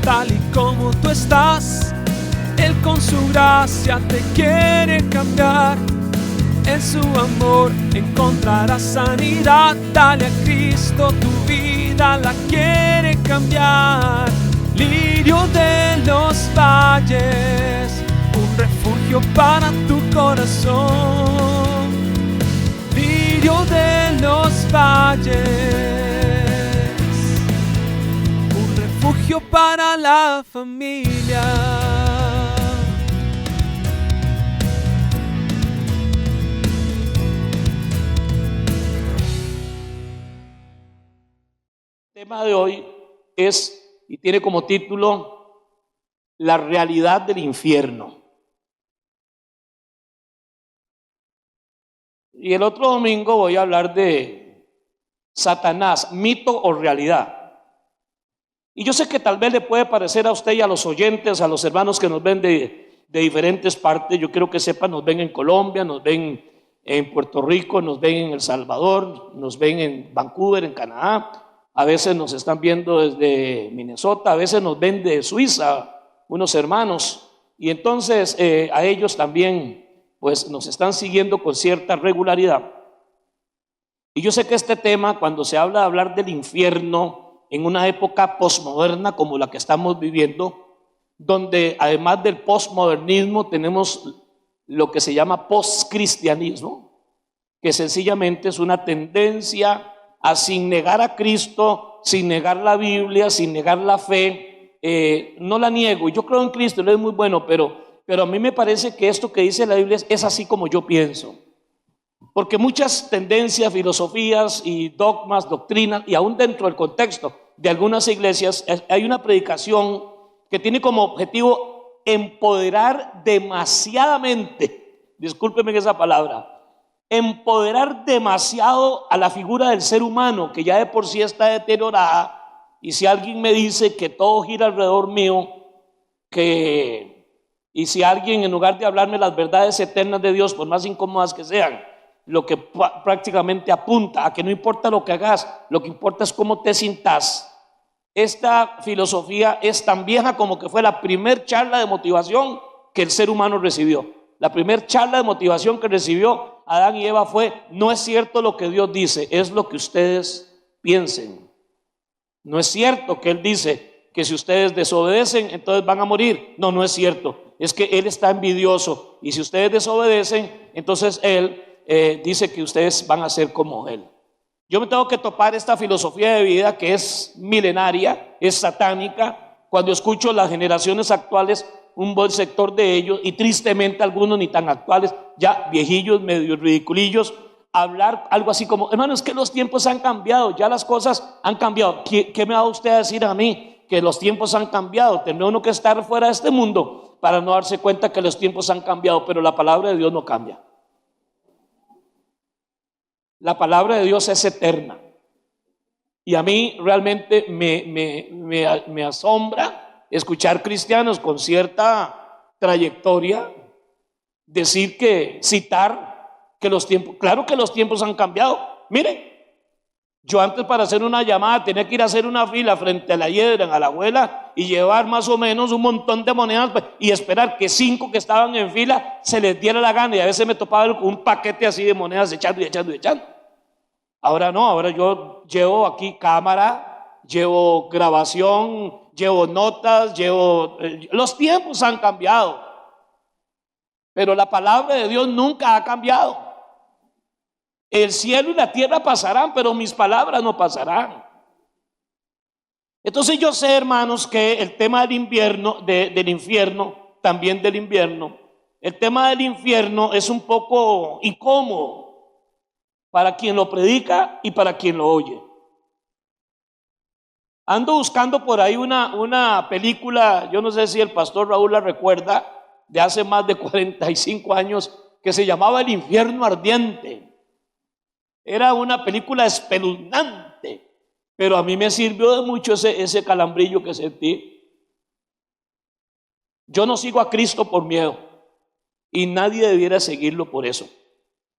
tal y como tú estás. Él con su gracia te quiere cambiar. En su amor encontrarás sanidad. Dale a Cristo, tu vida la quiere cambiar. Lirio de los valles, un refugio para tu corazón. Lirio de los valles, un refugio para la familia. El tema de hoy es, y tiene como título, la realidad del infierno. Y el otro domingo voy a hablar de Satanás, mito o realidad. Y yo sé que tal vez le puede parecer a usted y a los oyentes, a los hermanos que nos ven de diferentes partes. Yo quiero que sepan, nos ven en Colombia, nos ven en Puerto Rico, nos ven en El Salvador, nos ven en Vancouver, en Canadá. A veces nos están viendo desde Minnesota, a veces nos ven de Suiza, unos hermanos. Y entonces a ellos también pues nos están siguiendo con cierta regularidad. Y yo sé que este tema, cuando se habla de hablar del infierno en una época posmoderna como la que estamos viviendo, donde además del posmodernismo tenemos lo que se llama poscristianismo, que sencillamente es una tendencia a, sin negar a Cristo, sin negar la Biblia, sin negar la fe, no la niego, yo creo en Cristo, Él es muy bueno, pero a mí me parece que esto que dice la Biblia es así como yo pienso. Porque muchas tendencias, filosofías y dogmas, doctrinas, y aún dentro del contexto de algunas iglesias, hay una predicación que tiene como objetivo empoderar demasiadamente, discúlpeme esa palabra, empoderar demasiado a la figura del ser humano, que ya de por sí está deteriorada. Y si alguien me dice que todo gira alrededor mío, y si alguien, en lugar de hablarme las verdades eternas de Dios, por más incómodas que sean, lo que prácticamente apunta a que no importa lo que hagas, lo que importa es cómo te sientas. Esta filosofía es tan vieja como que fue la primer charla de motivación que el ser humano recibió. La primer charla de motivación que recibió Adán y Eva fue: no es cierto lo que Dios dice, es lo que ustedes piensen. No es cierto que Él dice que si ustedes desobedecen, entonces van a morir. No, no es cierto. Es que Él está envidioso, y si ustedes desobedecen, entonces Él dice que ustedes van a ser como Él. Yo me tengo que topar esta filosofía de vida que es milenaria, es satánica. Cuando escucho las generaciones actuales, un buen sector de ellos, y tristemente algunos ni tan actuales, ya viejillos, medio ridiculillos, hablar algo así como: hermano, es que los tiempos han cambiado, ya las cosas han cambiado. ¿Qué me va usted a decir a mí? Que los tiempos han cambiado. Tendrá uno que estar fuera de este mundo para no darse cuenta que los tiempos han cambiado, pero la palabra de Dios no cambia. La palabra de Dios es eterna. Y a mí realmente me asombra escuchar cristianos con cierta trayectoria citar que los tiempos, claro que los tiempos han cambiado. Miren, yo antes, para hacer una llamada, tenía que ir a hacer una fila frente a la Hiedra, en Alajuela, y llevar más o menos un montón de monedas y esperar que 5 que estaban en fila se les diera la gana, y a veces me topaba con un paquete así de monedas echando y echando y echando. Ahora no, ahora yo llevo aquí cámara, llevo grabación, llevo notas, los tiempos han cambiado, pero la palabra de Dios nunca ha cambiado. El cielo y la tierra pasarán, pero mis palabras no pasarán. Entonces yo sé, hermanos, que el tema del infierno, también del invierno, el tema del infierno es un poco incómodo para quien lo predica y para quien lo oye. Ando buscando por ahí una película, yo no sé si el pastor Raúl la recuerda, de hace más de 45 años, que se llamaba El infierno ardiente. Era una película espeluznante, pero a mí me sirvió de mucho ese calambrillo que sentí. Yo no sigo a Cristo por miedo, y nadie debiera seguirlo por eso.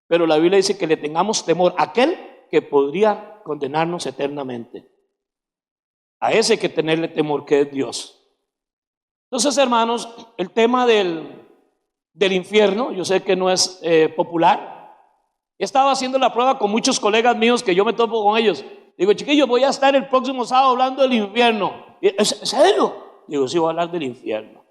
Pero la Biblia dice que le tengamos temor a aquel que podría condenarnos eternamente. A ese hay que tenerle temor, que es Dios. Entonces, hermanos, el tema del infierno, yo sé que no es popular. Estaba haciendo la prueba con muchos colegas míos que yo me topo con ellos. Digo, chiquillos, voy a estar el próximo sábado hablando del infierno. ¿En serio? Digo, sí, voy a hablar del infierno.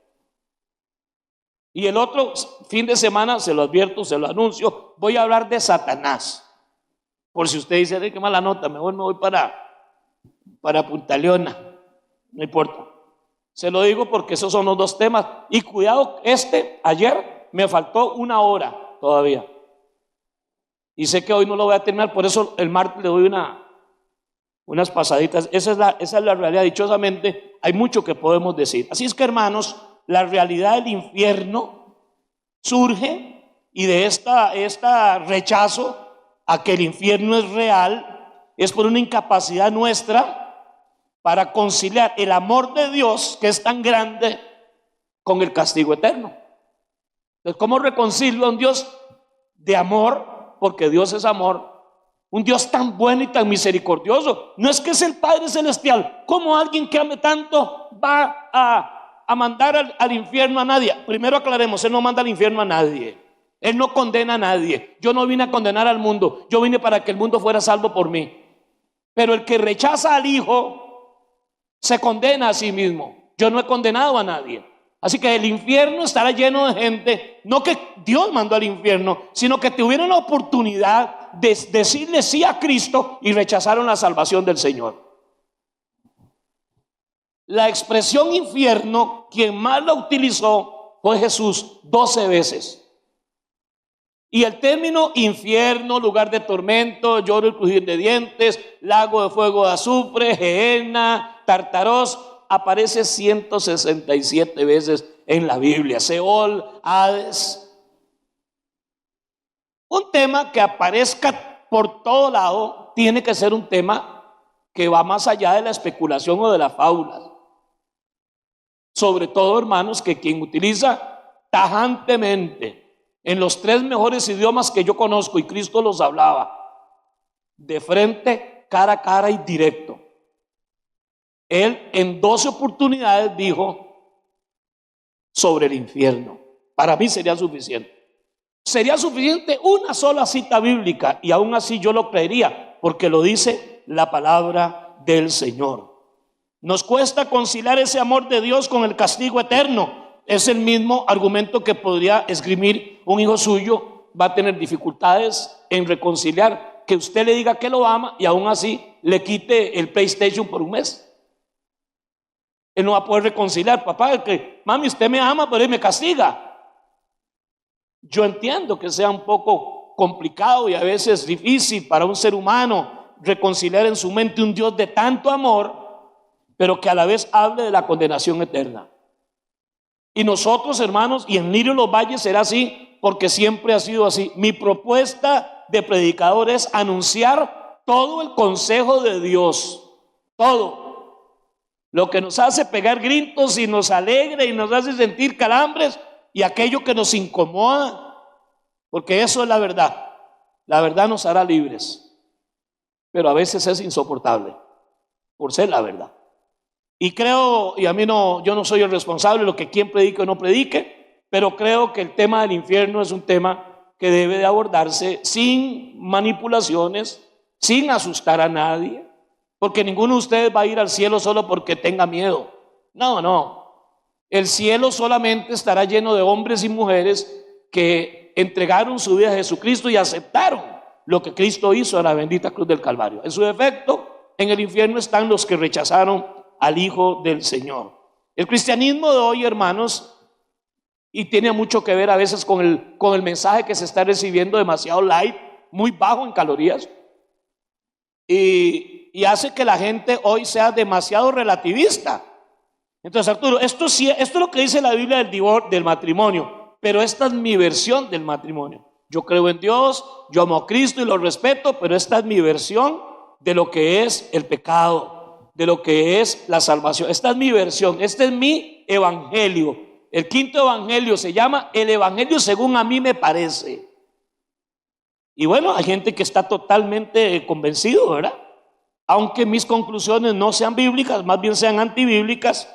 Y el otro fin de semana, se lo advierto, se lo anuncio, voy a hablar de Satanás. Por si usted dice, qué mala nota, mejor me voy para Punta Leona. No importa. Se lo digo porque esos son los dos temas. Y cuidado, ayer me faltó 1 hora todavía. Y sé que hoy no lo voy a terminar, por eso el martes le doy unas pasaditas. Esa es la realidad. Dichosamente, hay mucho que podemos decir. Así es que, hermanos, la realidad del infierno surge y de esta rechazo a que el infierno es real, es por una incapacidad nuestra para conciliar el amor de Dios, que es tan grande, con el castigo eterno. Entonces, ¿cómo reconcilio a un Dios de amor? Porque Dios es amor. Un Dios tan bueno y tan misericordioso. No es que es el Padre Celestial. ¿Cómo alguien que ame tanto va a mandar al infierno a nadie? Primero aclaremos, Él no manda al infierno a nadie. Él no condena a nadie. Yo no vine a condenar al mundo. Yo vine para que el mundo fuera salvo por mí. Pero el que rechaza al Hijo se condena a sí mismo. Yo no he condenado a nadie. Así que el infierno estará lleno de gente, no que Dios mandó al infierno, sino que tuvieron la oportunidad de decirle sí a Cristo y rechazaron la salvación del Señor. La expresión infierno, quien más la utilizó fue Jesús 12 veces. Y el término infierno, lugar de tormento, lloro y crujir de dientes, lago de fuego de azufre, gehenna, Tartarós, aparece 167 veces en la Biblia. Seol, Hades. Un tema que aparezca por todo lado tiene que ser un tema que va más allá de la especulación o de las fábulas. Sobre todo, hermanos, que quien utiliza tajantemente en los 3 mejores idiomas que yo conozco, y Cristo los hablaba, de frente, cara a cara y directo. Él en 12 oportunidades dijo sobre el infierno. Para mí sería suficiente. Sería suficiente una sola cita bíblica, y aún así yo lo creería, porque lo dice la palabra del Señor. Nos cuesta conciliar ese amor de Dios con el castigo eterno. Es el mismo argumento que podría esgrimir un hijo suyo. Va a tener dificultades en reconciliar que usted le diga que lo ama y aún así le quite el PlayStation por un mes. Él no va a poder reconciliar. Papá, que mami, usted me ama, pero él me castiga. Yo entiendo que sea un poco complicado y a veces difícil para un ser humano reconciliar en su mente un Dios de tanto amor, pero que a la vez hable de la condenación eterna. Y nosotros, hermanos, y en Lirio Los Valles será así, porque siempre ha sido así. Mi propuesta de predicador es anunciar todo el consejo de Dios, todo lo que nos hace pegar gritos y nos alegra y nos hace sentir calambres, y aquello que nos incomoda, porque eso es la verdad. La verdad nos hará libres, pero a veces es insoportable por ser la verdad. Y creo, y yo no soy el responsable de lo que quien predique o no predique, pero creo que el tema del infierno es un tema que debe de abordarse sin manipulaciones, sin asustar a nadie, porque ninguno de ustedes va a ir al cielo solo porque tenga miedo. No. El cielo solamente estará lleno de hombres y mujeres que entregaron su vida a Jesucristo y aceptaron lo que Cristo hizo en la bendita cruz del Calvario. En su defecto, en el infierno están los que rechazaron al Hijo del Señor. El cristianismo de hoy, hermanos, y tiene mucho que ver a veces con el mensaje que se está recibiendo, demasiado light, muy bajo en calorías, y hace que la gente hoy sea demasiado relativista. Entonces, Arturo, esto es lo que dice la Biblia del matrimonio, pero esta es mi versión del matrimonio. Yo creo en Dios, yo amo a Cristo y lo respeto, pero esta es mi versión de lo que es el pecado, de lo que es la salvación. Esta es mi versión, este es mi evangelio. El 5.º evangelio se llama el evangelio según a mí me parece. Y bueno, hay gente que está totalmente convencido, ¿verdad? Aunque mis conclusiones no sean bíblicas, más bien sean antibíblicas,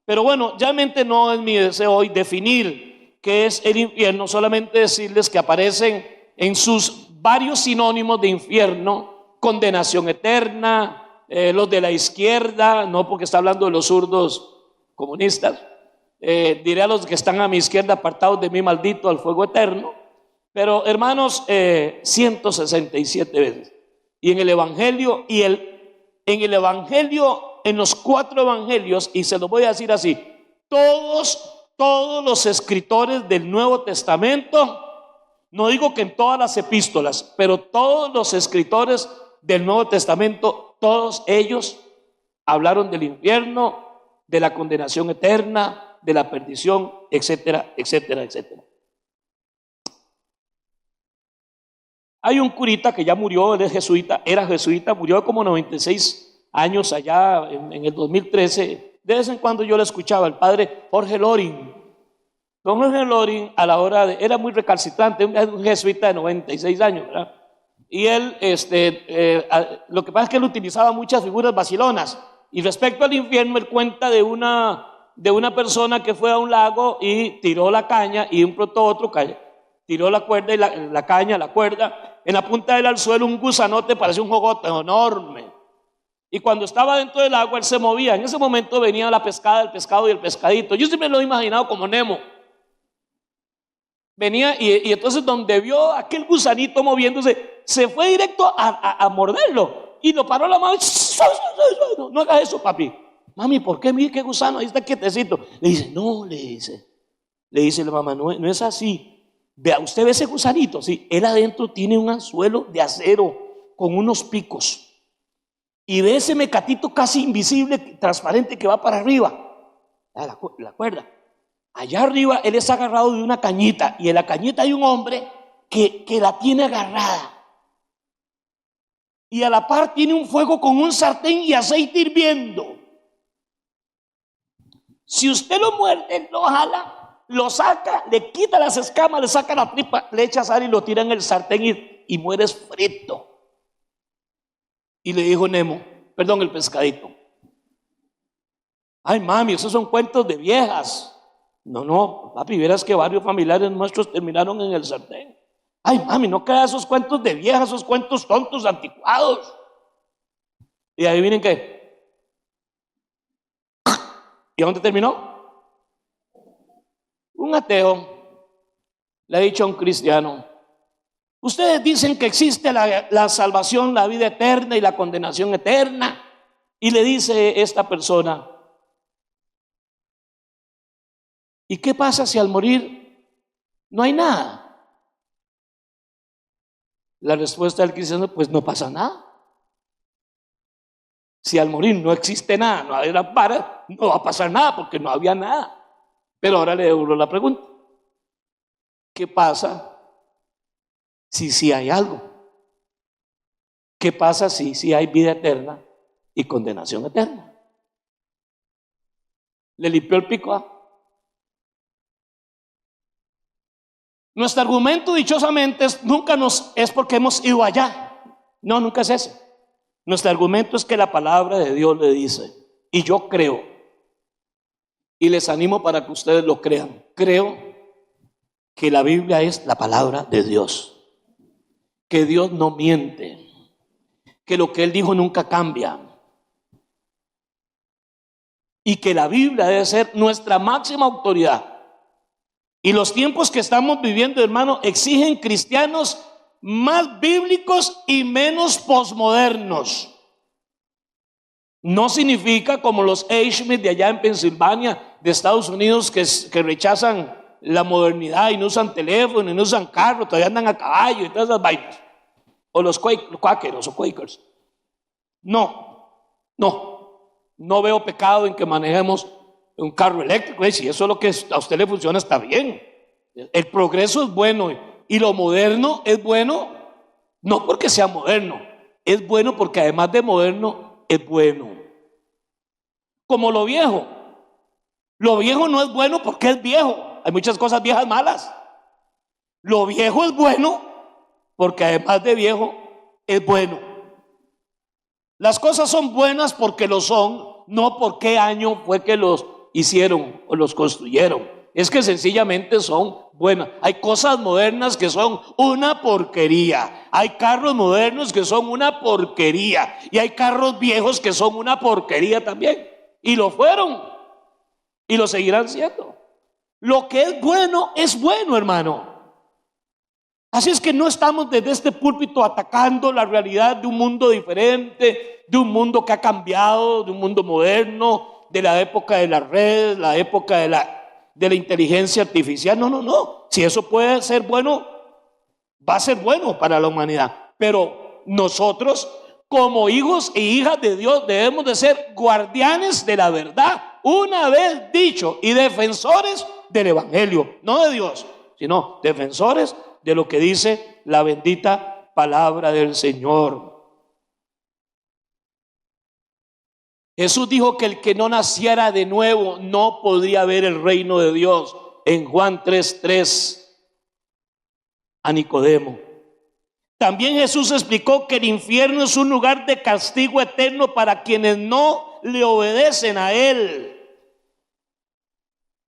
Pero bueno, realmente no es mi deseo hoy definir qué es el infierno, solamente decirles que aparecen en sus varios sinónimos de infierno: condenación eterna, los de la izquierda, no porque está hablando de los zurdos comunistas, diré a los que están a mi izquierda: apartados de mí, maldito, al fuego eterno. Pero hermanos, 167 veces. Y en el Evangelio, en los 4 evangelios, y se los voy a decir así: todos los escritores del Nuevo Testamento, no digo que en todas las epístolas, pero todos los escritores del Nuevo Testamento, todos ellos hablaron del infierno, de la condenación eterna, de la perdición, etcétera, etcétera, etcétera. Hay un curita que ya murió, él es jesuita, era jesuita, murió como 96 años allá en el 2013. De vez en cuando yo le escuchaba, el padre Jorge Loring. Don Jorge Loring, a la hora de, era muy recalcitrante, un jesuita de 96 años, ¿verdad? Y él, lo que pasa es que él utilizaba muchas figuras vacilonas. Y respecto al infierno, él cuenta de una persona que fue a un lago y tiró la caña, y un pronto otro tiró la cuerda y la caña, la cuerda, en la punta del al suelo un gusanote, parecía un jogote enorme. Y cuando estaba dentro del agua, él se movía. En ese momento venía la pescada, el pescado y el pescadito. Yo siempre lo he imaginado como Nemo. Venía y entonces donde vio aquel gusanito moviéndose, se fue directo a morderlo. Y lo paró la mano. No hagas eso, papi. Mami, ¿por qué? Mire qué gusano, ahí está quietecito. Le dice, no, le dice la mamá, no es así. Vea, usted ve ese gusanito, sí, él adentro tiene un anzuelo de acero con unos picos. Y ve ese mecatito casi invisible, transparente, que va para arriba, la cuerda. Allá arriba él es agarrado de una cañita, y en la cañita hay un hombre que la tiene agarrada. Y a la par tiene un fuego con un sartén y aceite hirviendo. Si usted lo muerde, lo jala, lo saca, le quita las escamas, le saca la tripa, le echa sal y lo tira en el sartén y mueres frito. Y le dijo el pescadito, ay mami, esos son cuentos de viejas. No, papi, verás que varios familiares nuestros terminaron en el sartén. Ay mami, no crea esos cuentos de viejas, esos cuentos tontos, anticuados. Y adivinen qué. ¿Y a dónde terminó? Un ateo le ha dicho a un cristiano, ustedes dicen que existe la salvación, la vida eterna y la condenación eterna. Y le dice esta persona, ¿y qué pasa si al morir no hay nada? La respuesta del cristiano, pues no pasa nada. Si al morir no existe nada, no hay lámpara, no va a pasar nada porque no había nada. Pero ahora le devuelvo la pregunta, ¿qué pasa si sí hay algo? ¿Qué pasa si sí hay vida eterna y condenación eterna? Le limpió el pico. Nuestro argumento, dichosamente, nunca es porque hemos ido allá. No, nunca es ese. Nuestro argumento es que la palabra de Dios le dice, y yo creo, y les animo para que ustedes lo crean, creo que la Biblia es la palabra de Dios, que Dios no miente, que lo que Él dijo nunca cambia, y que la Biblia debe ser nuestra máxima autoridad. Y los tiempos que estamos viviendo, hermano, exigen cristianos más bíblicos y menos posmodernos. No significa como los Amish de allá en Pensilvania, de Estados Unidos, que rechazan la modernidad y no usan teléfono y no usan carro, todavía andan a caballo y todas esas vainas. O los cuáqueros o quakers. No veo pecado en que manejemos un carro eléctrico. Si eso es lo que a usted le funciona, está bien. El progreso es bueno y lo moderno es bueno, no porque sea moderno, es bueno porque además de moderno es bueno. Como lo viejo no es bueno porque es viejo. Hay muchas cosas viejas malas. Lo viejo es bueno porque además de viejo es bueno. Las cosas son buenas porque lo son, no por qué año fue que los hicieron o los construyeron. Es que sencillamente son buenas. Hay cosas modernas que son una porquería. Hay carros modernos que son una porquería. Y hay carros viejos que son una porquería también. Y lo fueron. Y lo seguirán siendo. Lo que es bueno, hermano. Así es que no estamos desde este púlpito atacando la realidad de un mundo diferente, de un mundo que ha cambiado, de un mundo moderno, de la época de las redes, la época de la inteligencia artificial. No. Si eso puede ser bueno, va a ser bueno para la humanidad. Pero nosotros, como hijos e hijas de Dios, debemos de ser guardianes de la verdad, una vez dicho, y defensores del evangelio, no de Dios, sino defensores de lo que dice la bendita palabra del Señor. Jesús dijo que el que no naciera de nuevo no podría ver el reino de Dios, en Juan 3:3 a Nicodemo. También Jesús explicó que el infierno es un lugar de castigo eterno para quienes no le obedecen a Él.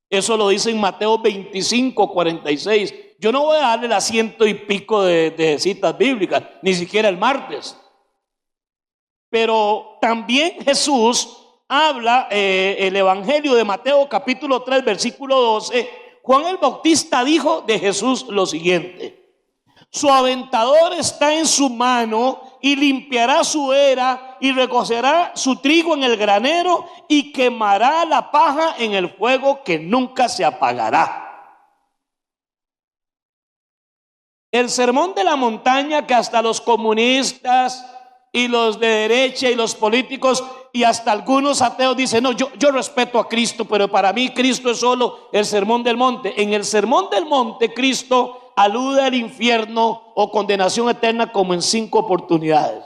Eso lo dice en Mateo 25:46. Yo no voy a darle las 100 y pico de citas bíblicas, ni siquiera el martes. Pero también Jesús habla, el Evangelio de Mateo capítulo 3 versículo 12. Juan el Bautista dijo de Jesús lo siguiente: su aventador está en su mano y limpiará su era y recogerá su trigo en el granero y quemará la paja en el fuego que nunca se apagará. El sermón de la montaña, que hasta los comunistas y los de derecha y los políticos y hasta algunos ateos dicen: no, yo respeto a Cristo, pero para mí Cristo es solo el sermón del monte. En el sermón del monte Cristo alude al infierno o condenación eterna como en 5 oportunidades.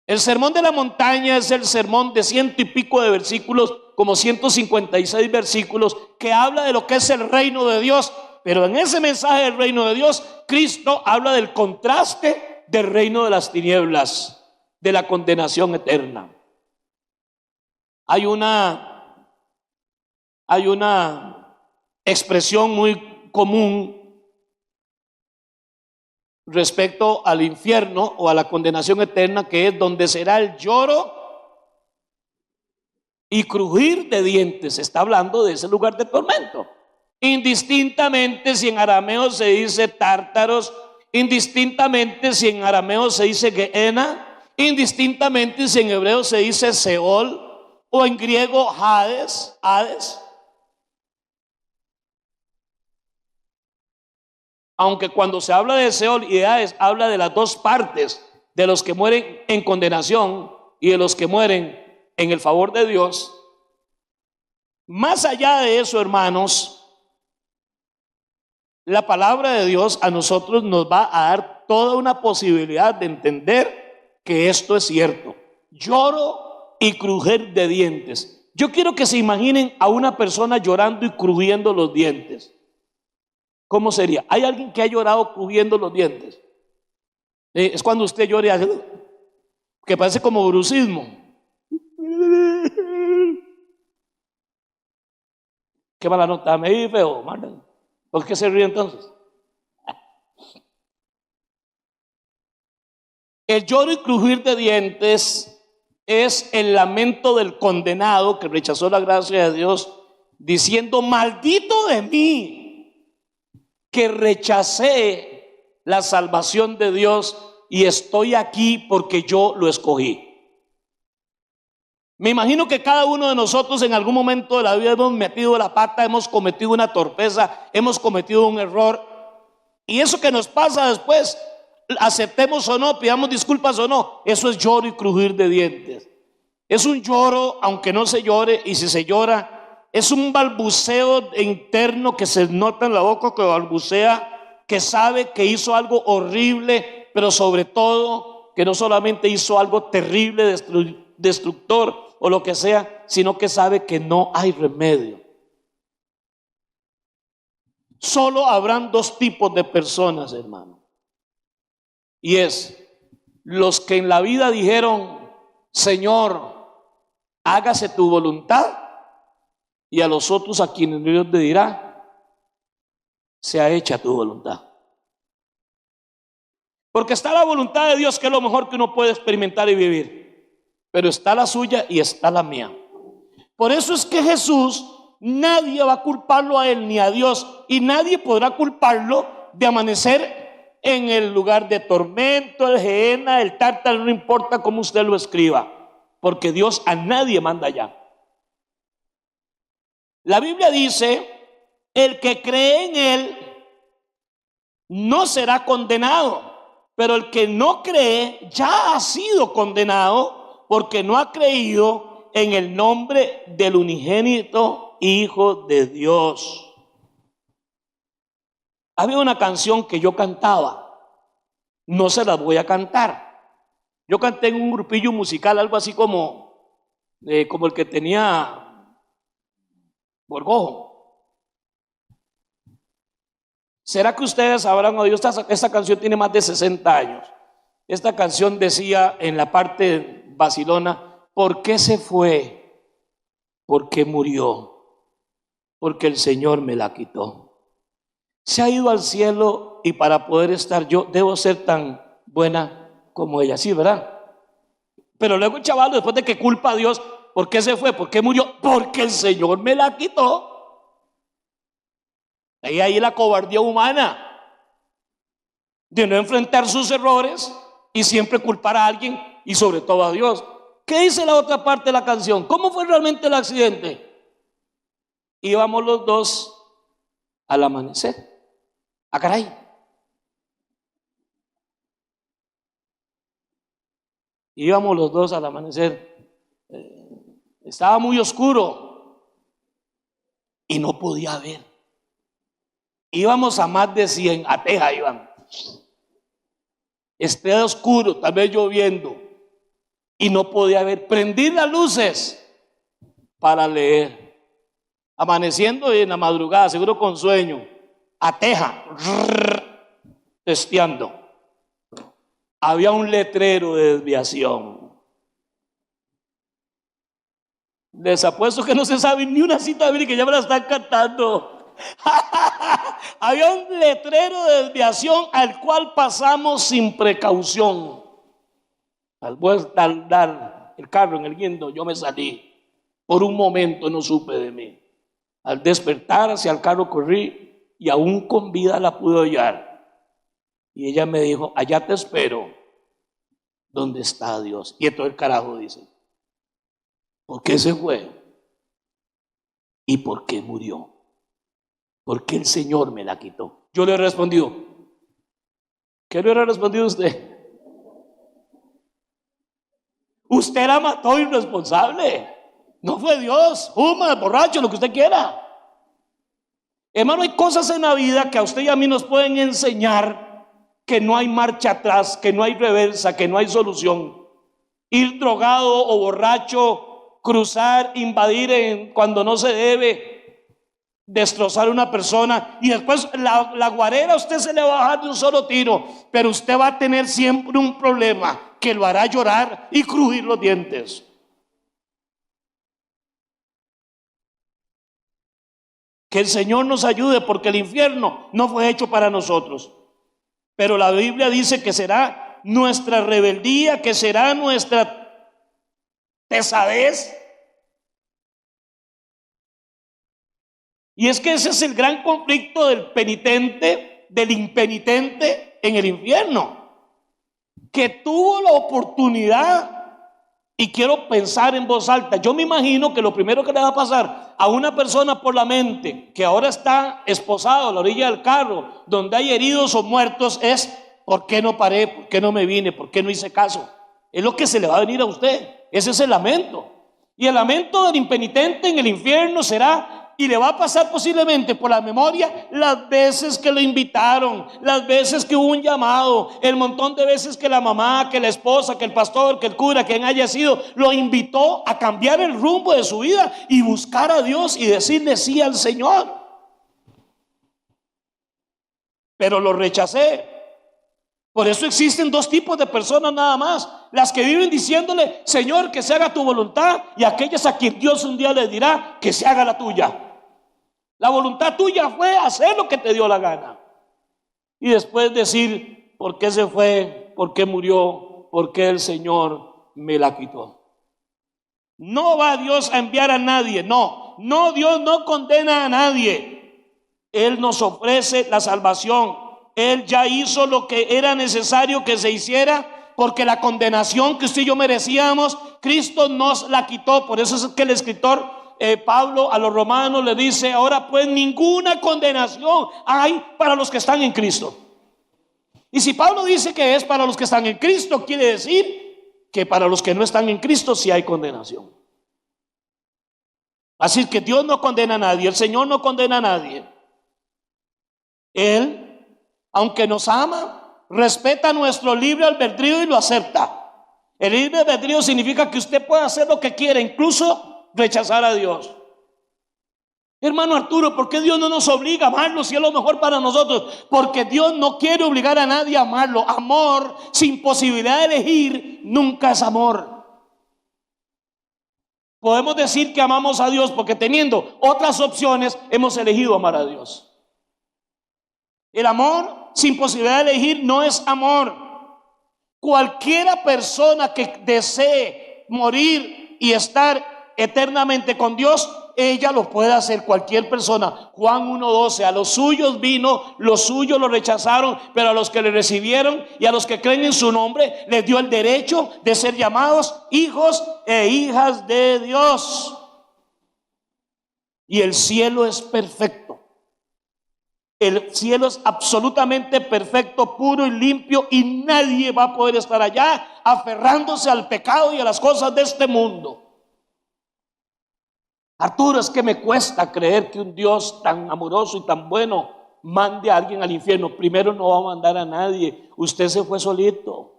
El sermón de la montaña es el sermón de 100 y pico de versículos, como 156 versículos, que habla de lo que es el reino de Dios. Pero en ese mensaje del reino de Dios, Cristo habla del contraste del reino de las tinieblas, de la condenación eterna. Hay una expresión muy común respecto al infierno o a la condenación eterna, que es donde será el lloro y crujir de dientes. Está hablando de ese lugar de tormento. Indistintamente si en arameo se dice Tártaros, indistintamente si en arameo se dice Gehenna, indistintamente si en hebreo se dice Seol o en griego Hades. Aunque cuando se habla de Seol y de Hades, habla de las dos partes, de los que mueren en condenación y de los que mueren en el favor de Dios. Más allá de eso, hermanos, la palabra de Dios a nosotros nos va a dar toda una posibilidad de entender que esto es cierto. Lloro y crujir de dientes. Yo quiero que se imaginen a una persona llorando y crujiendo los dientes. ¿Cómo sería? ¿Hay alguien que ha llorado crujiendo los dientes? Es cuando usted llora y hace, que parece como brucismo. Qué mala nota, me vi feo, Marta. ¿Por qué se ríe entonces? El lloro y crujir de dientes es el lamento del condenado que rechazó la gracia de Dios, diciendo: maldito de mí, que rechacé la salvación de Dios y estoy aquí porque yo lo escogí. Me imagino que cada uno de nosotros en algún momento de la vida hemos metido la pata, hemos cometido una torpeza, hemos cometido un error. Y eso que nos pasa después, aceptemos o no, pidamos disculpas o no, eso es lloro y crujir de dientes. Es un lloro aunque no se llore, y si se llora es un balbuceo interno que se nota en la boca, que balbucea, que sabe que hizo algo horrible, pero sobre todo que no solamente hizo algo terrible, destructor o lo que sea, sino que sabe que no hay remedio. Solo habrán dos tipos de personas, hermano, y es los que en la vida dijeron: Señor, hágase tu voluntad, y a los otros a quienes Dios le dirá: sea hecha tu voluntad. Porque está la voluntad de Dios, que es lo mejor que uno puede experimentar y vivir, pero está la suya y está la mía. Por eso es que Jesús, nadie va a culparlo a él ni a Dios, y nadie podrá culparlo de amanecer en el lugar de tormento, el Gehenna, el Tártaro, no importa cómo usted lo escriba, porque Dios a nadie manda allá. La Biblia dice: el que cree en él no será condenado, pero el que no cree ya ha sido condenado, porque no ha creído en el nombre del unigénito Hijo de Dios. Había una canción que yo cantaba, no se la voy a cantar. Yo canté en un grupillo musical, algo así como el que tenía Borgojo. ¿Será que ustedes sabrán oído? Esta canción tiene más de 60 años. Esta canción decía en la parte vacilona: ¿por qué se fue? ¿Por qué murió? Porque el Señor me la quitó. Se ha ido al cielo, y para poder estar yo debo ser tan buena como ella. Sí, ¿verdad? Pero luego el chaval, después de que culpa a Dios: ¿por qué se fue? ¿Por qué murió? Porque el Señor me la quitó. Ahí la cobardía humana de no enfrentar sus errores y siempre culpar a alguien, y sobre todo a Dios. ¿Qué dice la otra parte de la canción? ¿Cómo fue realmente el accidente? Íbamos los dos al amanecer. ¡Ah, caray! Íbamos los dos al amanecer. Estaba muy oscuro y no podía ver. Íbamos a más de 100, a Teja iban. Estaba oscuro, tal vez lloviendo, y no podía ver. Prendí las luces para leer. Amaneciendo en la madrugada, seguro con sueño, a Teja, testeando. Había un letrero de desviación. Les apuesto que no se sabe ni una cita bíblica, que ya me la están cantando. Había un letrero de desviación al cual pasamos sin precaución. Al dar el carro en el guindo, yo me salí. Por un momento no supe de mí. Al despertar, hacia el carro corrí, y aún con vida la pude hallar. Y ella me dijo: allá te espero, donde está Dios. Y entonces el carajo dice: ¿por qué se fue? ¿Y por qué murió? Porque el Señor me la quitó. Yo le he respondido: ¿qué le hubiera respondido usted? Usted la mató, irresponsable. No fue Dios, fuma, borracho, lo que usted quiera. Hermano, hay cosas en la vida que a usted y a mí nos pueden enseñar que no hay marcha atrás, que no hay reversa, que no hay solución. Ir drogado o borracho, cruzar, invadir cuando no se debe, destrozar a una persona, y después la guarera a usted se le va a bajar de un solo tiro, pero usted va a tener siempre un problema que lo hará llorar y crujir los dientes. Que el Señor nos ayude, porque el infierno no fue hecho para nosotros. Pero la Biblia dice que será nuestra rebeldía, que será nuestra pesadez. Y es que ese es el gran conflicto del penitente, del impenitente en el infierno, que tuvo la oportunidad. Y quiero pensar en voz alta. Yo me imagino que lo primero que le va a pasar a una persona por la mente, que ahora está esposado a la orilla del carro, donde hay heridos o muertos, es: ¿por qué no paré? ¿Por qué no me vine? ¿Por qué no hice caso? Es lo que se le va a venir a usted. Ese es el lamento. Y el lamento del impenitente en el infierno será, y le va a pasar posiblemente por la memoria, las veces que lo invitaron, las veces que hubo un llamado, el montón de veces que la mamá, que la esposa, que el pastor, que el cura, quien haya sido, lo invitó a cambiar el rumbo de su vida y buscar a Dios y decirle sí al Señor. Pero lo rechacé. Por eso existen dos tipos de personas nada más: las que viven diciéndole, Señor, que se haga tu voluntad, y aquellas a quien Dios un día les dirá, que se haga la tuya. La voluntad tuya fue hacer lo que te dio la gana, y después decir, ¿por qué se fue? ¿Por qué murió? ¿Por qué el Señor me la quitó? No va Dios a enviar a nadie, no, Dios no condena a nadie. Él nos ofrece la salvación. Él ya hizo lo que era necesario que se hiciera, porque la condenación que usted y yo merecíamos, Cristo nos la quitó. Por eso es que el escritor Pablo a los romanos le dice, ahora pues ninguna condenación hay para los que están en Cristo. Y si Pablo dice que es para los que están en Cristo, quiere decir que para los que no están en Cristo sí hay condenación. Así que Dios no condena a nadie, el Señor no condena a nadie. Él, aunque nos ama, respeta nuestro libre albedrío y lo acepta. El libre albedrío significa que usted puede hacer lo que quiera, incluso rechazar a Dios. Hermano Arturo, ¿por qué Dios no nos obliga a amarlo si es lo mejor para nosotros? Porque Dios no quiere obligar a nadie a amarlo. Amor sin posibilidad de elegir nunca es amor. Podemos decir que amamos a Dios porque teniendo otras opciones hemos elegido amar a Dios. El amor sin posibilidad de elegir no es amor. Cualquiera persona que desee morir y estar eternamente con Dios, ella lo puede hacer, cualquier persona. Juan 1:12, a los suyos vino, los suyos lo rechazaron, pero a los que le recibieron y a los que creen en su nombre, les dio el derecho de ser llamados hijos e hijas de Dios. Y el cielo es perfecto. El cielo es absolutamente perfecto, puro y limpio, y nadie va a poder estar allá aferrándose al pecado y a las cosas de este mundo. Arturo, es que me cuesta creer que un Dios tan amoroso y tan bueno mande a alguien al infierno. Primero, no va a mandar a nadie. Usted se fue solito.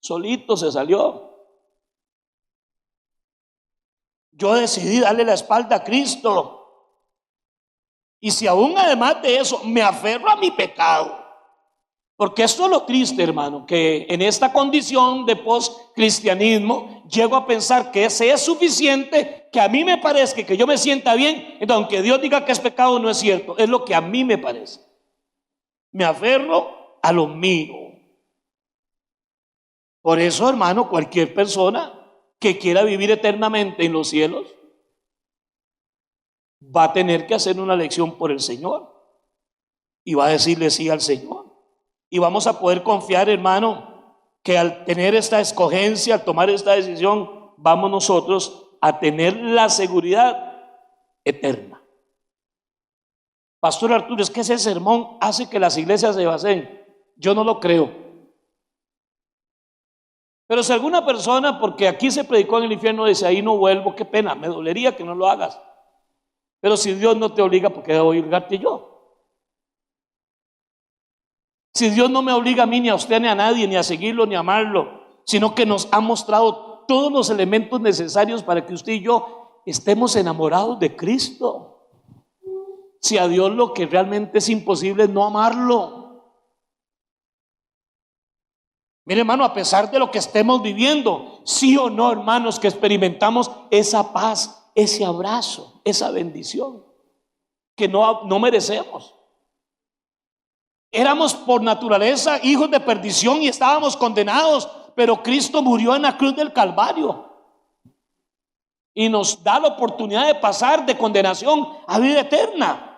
Solito se salió. Yo decidí darle la espalda a Cristo. Y si aún además de eso me aferro a mi pecado, porque esto es lo triste, hermano, que en esta condición de post-cristianismo llego a pensar que ese es suficiente, que a mí me parezca, que yo me sienta bien. Entonces, aunque Dios diga que es pecado, no es cierto, es lo que a mí me parece. Me aferro a lo mío. Por eso, hermano, cualquier persona que quiera vivir eternamente en los cielos va a tener que hacer una elección por el Señor y va a decirle sí al Señor. Y vamos a poder confiar, hermano, que al tener esta escogencia, al tomar esta decisión, vamos nosotros a tener la seguridad eterna. Pastor Arturo, es que ese sermón hace que las iglesias se vacíen. Yo no lo creo. Pero si alguna persona, porque aquí se predicó en el infierno, dice, ahí no vuelvo, qué pena, me dolería que no lo hagas. Pero si Dios no te obliga, ¿por qué debo obligarte yo? Si Dios no me obliga a mí, ni a usted, ni a nadie, ni a seguirlo, ni a amarlo, sino que nos ha mostrado todos los elementos necesarios para que usted y yo estemos enamorados de Cristo. Si a Dios lo que realmente es imposible es no amarlo. Mire, hermano, a pesar de lo que estemos viviendo, sí o no, hermanos, que experimentamos esa paz, ese abrazo, esa bendición que no merecemos. Éramos por naturaleza hijos de perdición y estábamos condenados, pero Cristo murió en la cruz del Calvario y nos da la oportunidad de pasar de condenación a vida eterna.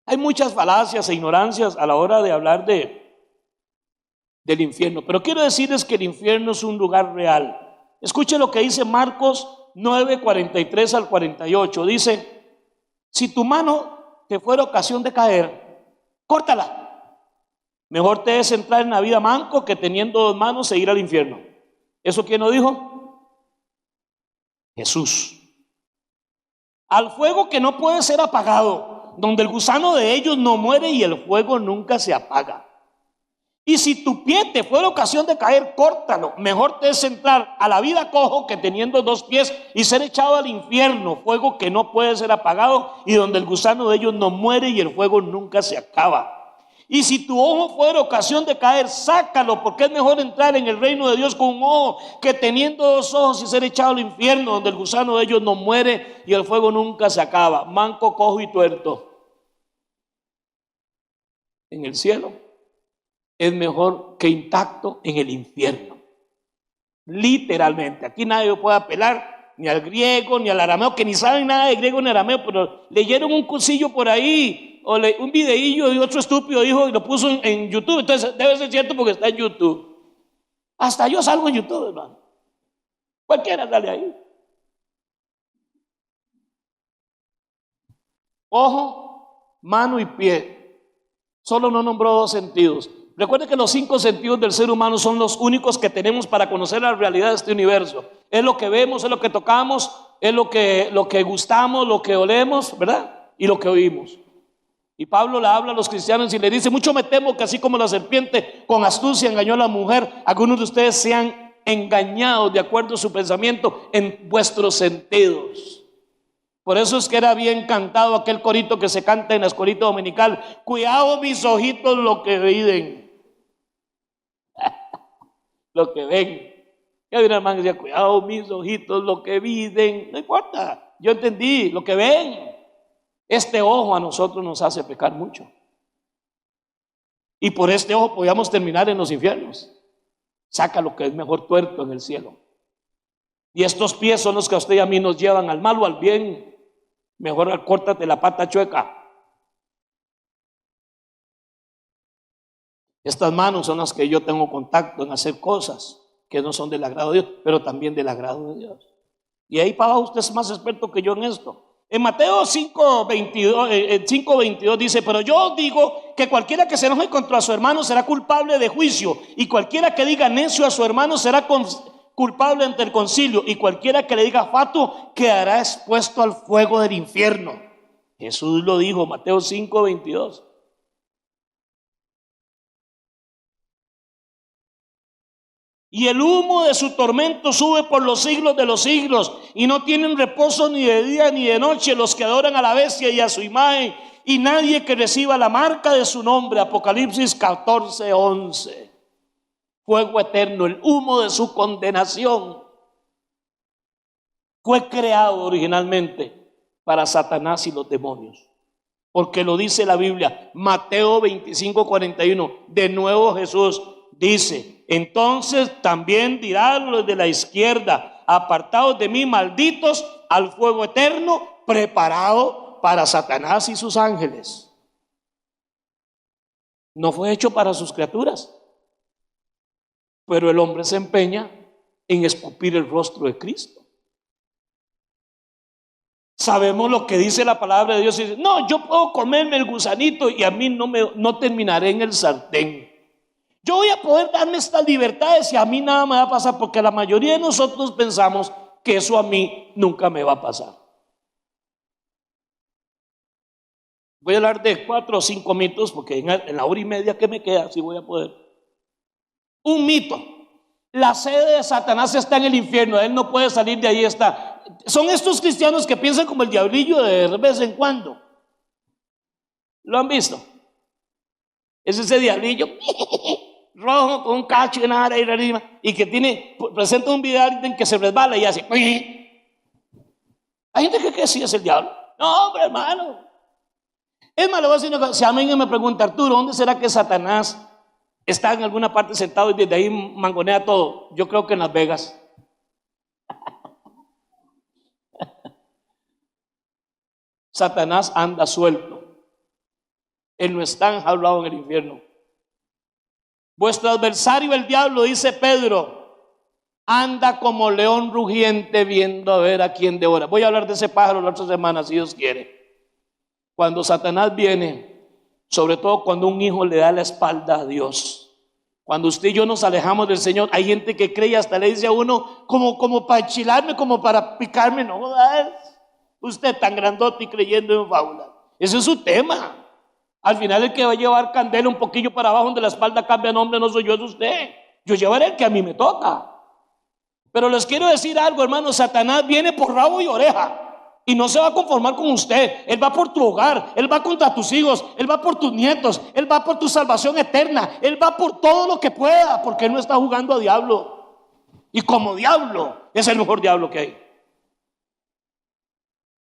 Hay muchas falacias e ignorancias a la hora de hablar del infierno, pero quiero decirles que el infierno es un lugar real. Escuche lo que dice Marcos 9:43 al 48. Dice, si tu mano te fuera ocasión de caer, córtala. Mejor te es entrar en la vida manco que teniendo dos manos e ir al infierno. ¿Eso quién lo dijo? Jesús. Al fuego que no puede ser apagado, donde el gusano de ellos no muere y el fuego nunca se apaga. Y si tu pie te fuera ocasión de caer, córtalo. Mejor te es entrar a la vida cojo que teniendo dos pies y ser echado al infierno, fuego que no puede ser apagado y donde el gusano de ellos no muere y el fuego nunca se acaba. Y si tu ojo fuera ocasión de caer, sácalo, porque es mejor entrar en el reino de Dios con un ojo que teniendo dos ojos y ser echado al infierno, donde el gusano de ellos no muere y el fuego nunca se acaba. Manco, cojo y tuerto. En el cielo es mejor que intacto en el infierno. Literalmente. Aquí nadie puede apelar ni al griego ni al arameo, que ni saben nada de griego ni arameo, pero leyeron un cursillo por ahí o un videillo y otro estúpido dijo y lo puso en YouTube. Entonces debe ser cierto porque está en YouTube. Hasta yo salgo en YouTube, hermano. Cualquiera sale ahí. Ojo, mano y pie. Solo no nombró dos sentidos. Recuerde que los 5 sentidos del ser humano son los únicos que tenemos para conocer la realidad de este universo. Es lo que vemos, es lo que tocamos, es lo que gustamos, lo que olemos, ¿verdad? Y lo que oímos. Y Pablo le habla a los cristianos y le dice: mucho me temo que así como la serpiente con astucia engañó a la mujer, algunos de ustedes sean engañados de acuerdo a su pensamiento en vuestros sentidos. Por eso es que era bien cantado aquel corito que se canta en la escuelita dominical: cuidado mis ojitos lo que ven. Lo que ven. Y había una hermana que decía: cuidado mis ojitos lo que ven. No importa, yo entendí, lo que ven. Este ojo a nosotros nos hace pecar mucho. Y por este ojo podíamos terminar en los infiernos. Saca lo que es mejor tuerto en el cielo. Y estos pies son los que a usted y a mí nos llevan al mal o al bien. Mejor córtate la pata chueca. Estas manos son las que yo tengo contacto en hacer cosas que no son del agrado de Dios, pero también del agrado de Dios. Y ahí para abajo usted es más experto que yo en esto. En Mateo 5:22 dice: pero yo os digo que cualquiera que se enoje contra su hermano será culpable de juicio, y cualquiera que diga necio a su hermano será culpable ante el concilio, y cualquiera que le diga fatuo quedará expuesto al fuego del infierno. Jesús lo dijo, Mateo 5:22. Y el humo de su tormento sube por los siglos de los siglos, y no tienen reposo ni de día ni de noche los que adoran a la bestia y a su imagen, y nadie que reciba la marca de su nombre. Apocalipsis 14:11. Fuego eterno, el humo de su condenación. Fue creado originalmente para Satanás y los demonios, porque lo dice la Biblia. Mateo 25:41. De nuevo Jesús dice: entonces también dirán los de la izquierda: apartados de mí, malditos, al fuego eterno preparado para Satanás y sus ángeles. No fue hecho para sus criaturas, pero el hombre se empeña en escupir el rostro de Cristo. Sabemos lo que dice la palabra de Dios y dice: no, yo puedo comerme el gusanito y a mí no terminaré en el sartén. Yo voy a poder darme estas libertades y a mí nada me va a pasar, porque la mayoría de nosotros pensamos que eso a mí nunca me va a pasar. Voy a hablar de 4 o 5 mitos, porque en la hora y media que me queda, sí voy a poder. Un mito: la sede de Satanás está en el infierno, él no puede salir de ahí. Está. Son estos cristianos que piensan como el diablillo de vez en cuando. ¿Lo han visto? Es ese diablillo rojo con un cacho y una ara ahí arriba, y que presenta un video en que se resbala y hace. Hay gente que cree que sí es el diablo. No, hombre, hermano. Es más, le voy a decir una cosa. Si a mí me pregunta: Arturo, ¿dónde será que Satanás está en alguna parte sentado y desde ahí mangonea todo? Yo creo que en Las Vegas. Satanás anda suelto. Él no está enjaulado en el infierno. Vuestro adversario el diablo, dice Pedro, anda como león rugiente viendo a ver a quién devora. Voy a hablar de ese pájaro la otra semana, si Dios quiere. Cuando Satanás viene, sobre todo cuando un hijo le da la espalda a Dios, cuando usted y yo nos alejamos del Señor, hay gente que cree y hasta le dice a uno como para enchilarme, como para picarme. No jodas, usted tan grandote y creyendo en fábulas. Ese es su tema. Al final el que va a llevar candela un poquillo para abajo donde la espalda cambia nombre no soy yo, es usted. Yo llevaré el que a mí me toca. Pero les quiero decir algo, hermano, Satanás viene por rabo y oreja. Y no se va a conformar con usted. Él va por tu hogar, Él va contra tus hijos, Él va por tus nietos, Él va por tu salvación eterna, Él va por todo lo que pueda, porque Él no está jugando a diablo. Y como diablo, es el mejor diablo que hay.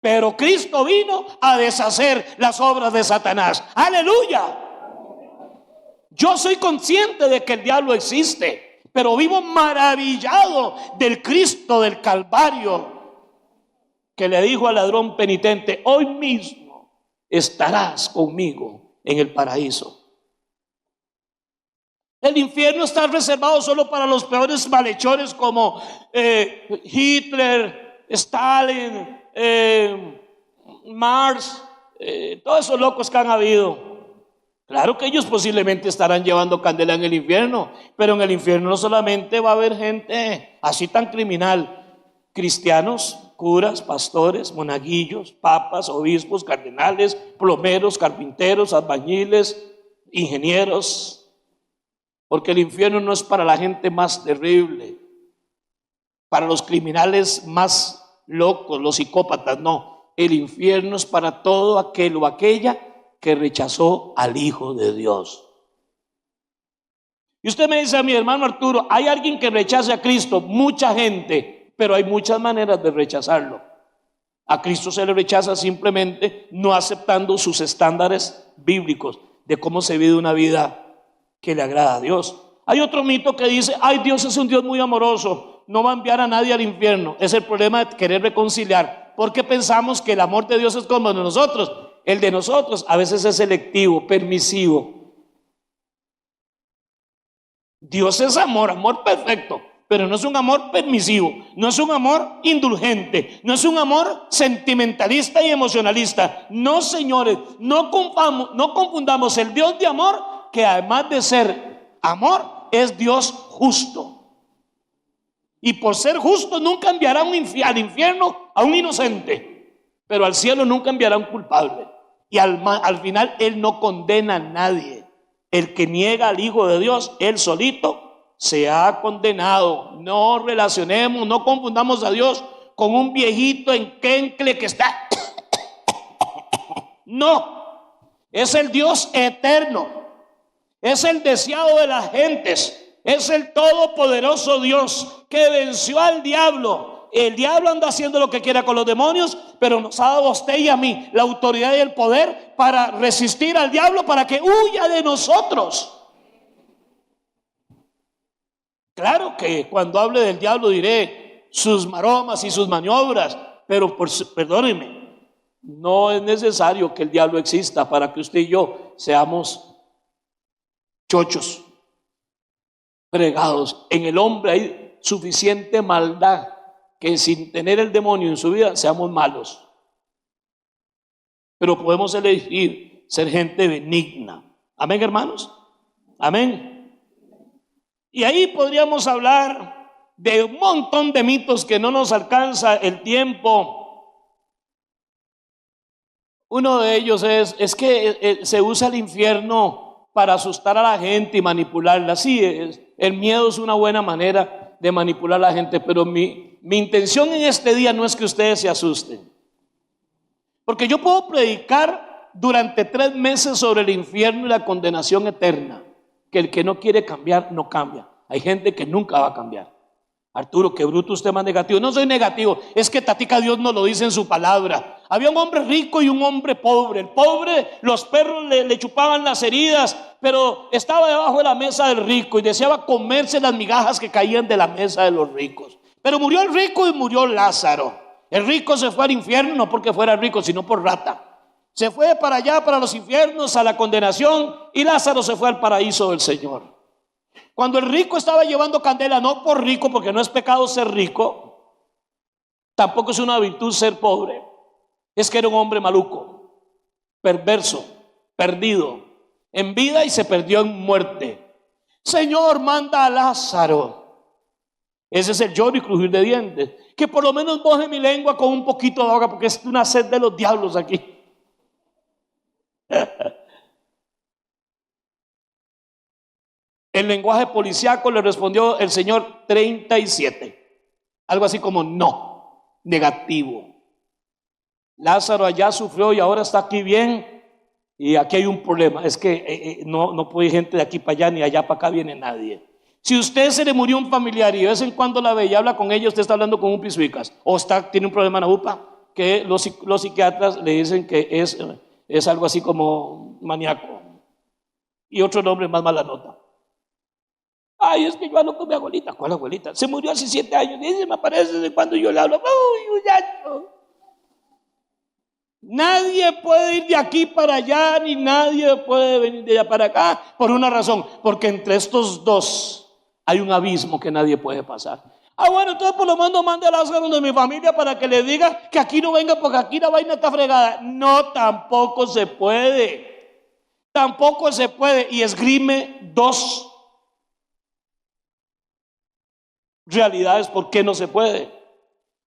Pero Cristo vino a deshacer las obras de Satanás. ¡Aleluya! Yo soy consciente de que el diablo existe, pero vivo maravillado del Cristo del Calvario, que le dijo al ladrón penitente: hoy mismo estarás conmigo en el paraíso. El infierno está reservado solo para los peores malhechores como Hitler, Stalin, Marx, todos esos locos que han habido. Claro que ellos posiblemente estarán llevando candela en el infierno, pero en el infierno no solamente va a haber gente así tan criminal. Cristianos, curas, pastores, monaguillos, papas, obispos, cardenales, plomeros, carpinteros, albañiles, ingenieros. Porque el infierno no es para la gente más terrible, para los criminales más locos, los psicópatas, no. El infierno es para todo aquel o aquella que rechazó al Hijo de Dios. Y usted me dice a mi hermano Arturo, ¿hay alguien que rechace a Cristo? Mucha gente. Pero hay muchas maneras de rechazarlo. A Cristo se le rechaza simplemente no aceptando sus estándares bíblicos de cómo se vive una vida que le agrada a Dios. Hay otro mito que dice: ay, Dios es un Dios muy amoroso, no va a enviar a nadie al infierno. Es el problema de querer reconciliar, porque pensamos que el amor de Dios es como el de nosotros. El de nosotros a veces es selectivo, permisivo. Dios es amor, amor perfecto. Pero no es un amor permisivo, no es un amor indulgente, no es un amor sentimentalista y emocionalista. No, señores, no confundamos el Dios de amor, que además de ser amor, es Dios justo. Y por ser justo nunca enviará al infierno a un inocente, pero al cielo nunca enviará a un culpable. Y al final Él no condena a nadie. El que niega al Hijo de Dios, Él solito se ha condenado. No relacionemos, no confundamos a Dios con un viejito enquencle que está. No, es el Dios eterno, es el deseado de las gentes, es el todopoderoso Dios que venció al diablo. El diablo anda haciendo lo que quiera con los demonios, pero nos ha dado a usted y a mí la autoridad y el poder para resistir al diablo, para que huya de nosotros. Claro que cuando hable del diablo diré sus maromas y sus maniobras, pero perdónenme, no es necesario que el diablo exista para que usted y yo seamos chochos, fregados. En el hombre hay suficiente maldad que sin tener el demonio en su vida seamos malos. Pero podemos elegir ser gente benigna. Amén, hermanos. Amén. Y ahí podríamos hablar de un montón de mitos que no nos alcanza el tiempo. Uno de ellos es que se usa el infierno para asustar a la gente y manipularla. Sí, el miedo es una buena manera de manipular a la gente, pero mi intención en este día no es que ustedes se asusten. Porque yo puedo predicar durante 3 meses sobre el infierno y la condenación eterna. Que el que no quiere cambiar, no cambia. Hay gente que nunca va a cambiar. Arturo, qué bruto usted más negativo. No soy negativo, es que tatica Dios nos lo dice en su palabra. Había un hombre rico y un hombre pobre. El pobre, los perros le chupaban las heridas, pero estaba debajo de la mesa del rico y deseaba comerse las migajas que caían de la mesa de los ricos. Pero murió el rico y murió Lázaro. El rico se fue al infierno no porque fuera rico, sino por rata. Se fue para allá, para los infiernos, a la condenación, y Lázaro se fue al paraíso del Señor. Cuando el rico estaba llevando candela, no por rico, porque no es pecado ser rico, tampoco es una virtud ser pobre, es que era un hombre maluco, perverso, perdido en vida y se perdió en muerte. Señor, manda a Lázaro. Ese es el lloro y crujir de dientes. Que por lo menos moje mi lengua con un poquito de agua, porque es una sed de los diablos aquí. El lenguaje policíaco le respondió el Señor 37. Algo así como no, negativo. Lázaro allá sufrió y ahora está aquí bien. Y aquí hay un problema, es que no puede ir gente de aquí para allá ni allá para acá viene nadie. Si usted se le murió un familiar y de vez en cuando la ve y habla con ella, usted está hablando con un pisuicas o tiene un problema en la UPA, que los psiquiatras le dicen que es algo así como maníaco y otro nombre más mala nota. Ay, es que yo hablo con mi abuelita. ¿Cuál abuelita? Se murió hace 7 años y se me aparece desde cuando yo le hablo. Uy, muchacho. Nadie puede ir de aquí para allá, ni nadie puede venir de allá para acá, por una razón, porque entre estos dos hay un abismo que nadie puede pasar. Bueno, entonces por lo menos mande a Lázaro de mi familia para que le diga que aquí no venga porque aquí la vaina está fregada. No, tampoco se puede. Tampoco se puede. Y esgrime 2 realidades por qué no se puede.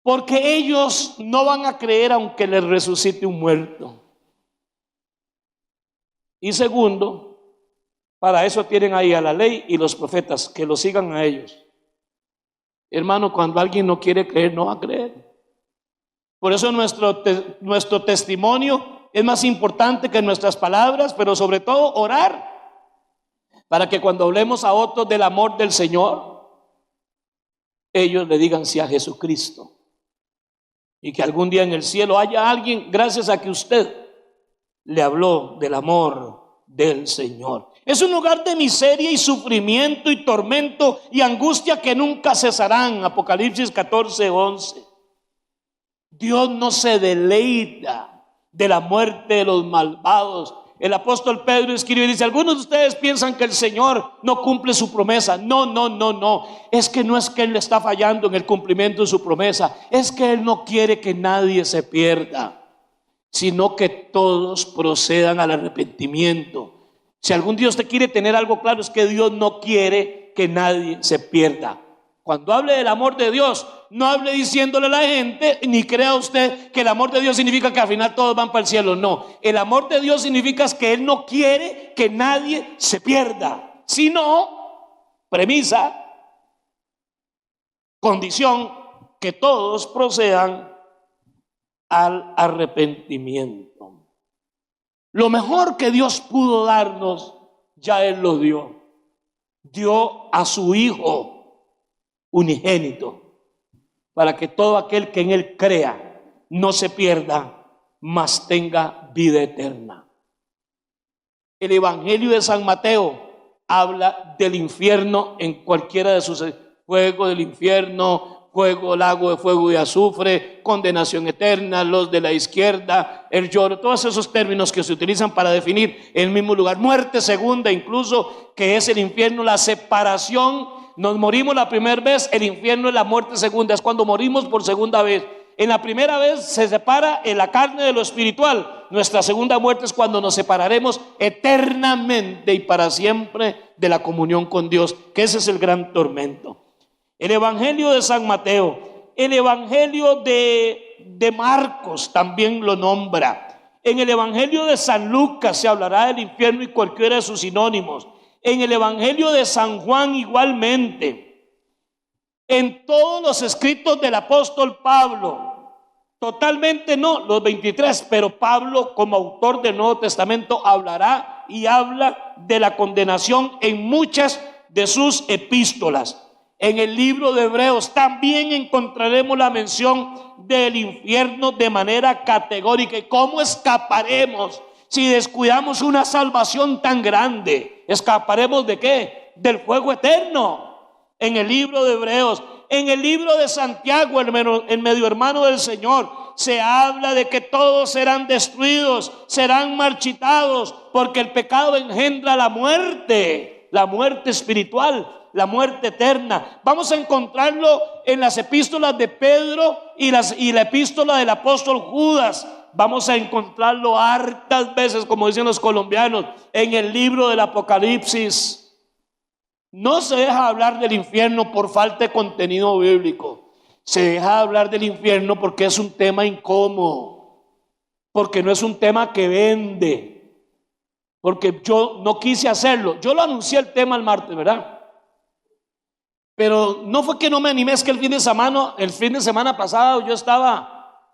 Porque ellos no van a creer aunque les resucite un muerto. Y segundo, para eso tienen ahí a la ley y los profetas, que lo sigan a ellos. Hermano, cuando alguien no quiere creer, no va a creer. Por eso nuestro testimonio es más importante que nuestras palabras, pero sobre todo orar, para que cuando hablemos a otros del amor del Señor, ellos le digan sí a Jesucristo. Y que algún día en el cielo haya alguien, gracias a que usted le habló del amor del Señor. Es un lugar de miseria y sufrimiento y tormento y angustia que nunca cesarán. Apocalipsis 14:11. Dios no se deleita de la muerte de los malvados. El apóstol Pedro escribe y dice: algunos de ustedes piensan que el Señor no cumple su promesa. No. Es que no es que Él le está fallando en el cumplimiento de su promesa. Es que Él no quiere que nadie se pierda, sino que todos procedan al arrepentimiento. Si algún día usted quiere tener algo claro, es que Dios no quiere que nadie se pierda. Cuando hable del amor de Dios, no hable diciéndole a la gente, ni crea usted que el amor de Dios significa que al final todos van para el cielo. No, el amor de Dios significa que Él no quiere que nadie se pierda, sino, premisa, condición, que todos procedan al arrepentimiento. Lo mejor que Dios pudo darnos, ya Él lo dio. Dio a su Hijo unigénito, para que todo aquel que en Él crea no se pierda, mas tenga vida eterna. El Evangelio de San Mateo habla del infierno en cualquiera de sus fuego del infierno, fuego, lago de fuego y azufre, condenación eterna, los de la izquierda, el lloro, todos esos términos que se utilizan para definir el mismo lugar. Muerte segunda incluso, que es el infierno, la separación. Nos morimos la primera vez, el infierno es la muerte segunda, es cuando morimos por segunda vez. En la primera vez se separa en la carne de lo espiritual. Nuestra segunda muerte es cuando nos separaremos eternamente y para siempre de la comunión con Dios, que ese es el gran tormento. El Evangelio de San Mateo, el Evangelio de Marcos también lo nombra. En el Evangelio de San Lucas se hablará del infierno y cualquiera de sus sinónimos. En el Evangelio de San Juan igualmente. En todos los escritos del apóstol Pablo, totalmente no, los 23, pero Pablo como autor del Nuevo Testamento hablará y habla de la condenación en muchas de sus epístolas. En el libro de Hebreos también encontraremos la mención del infierno de manera categórica. ¿Y cómo escaparemos si descuidamos una salvación tan grande? ¿Escaparemos de qué? Del fuego eterno. En el libro de Hebreos, en el libro de Santiago, el medio hermano del Señor, se habla de que todos serán destruidos, serán marchitados, porque el pecado engendra la muerte espiritual, la muerte eterna. Vamos a encontrarlo en las epístolas de Pedro y la epístola del apóstol Judas. Vamos a encontrarlo hartas veces, como dicen los colombianos, en el libro del Apocalipsis. No se deja hablar del infierno por falta de contenido bíblico. Se deja hablar del infierno porque es un tema incómodo, porque no es un tema que vende, porque yo no quise hacerlo. Yo lo anuncié el tema el martes, ¿verdad? Pero no fue que no me animé, es que el fin de semana pasado yo estaba,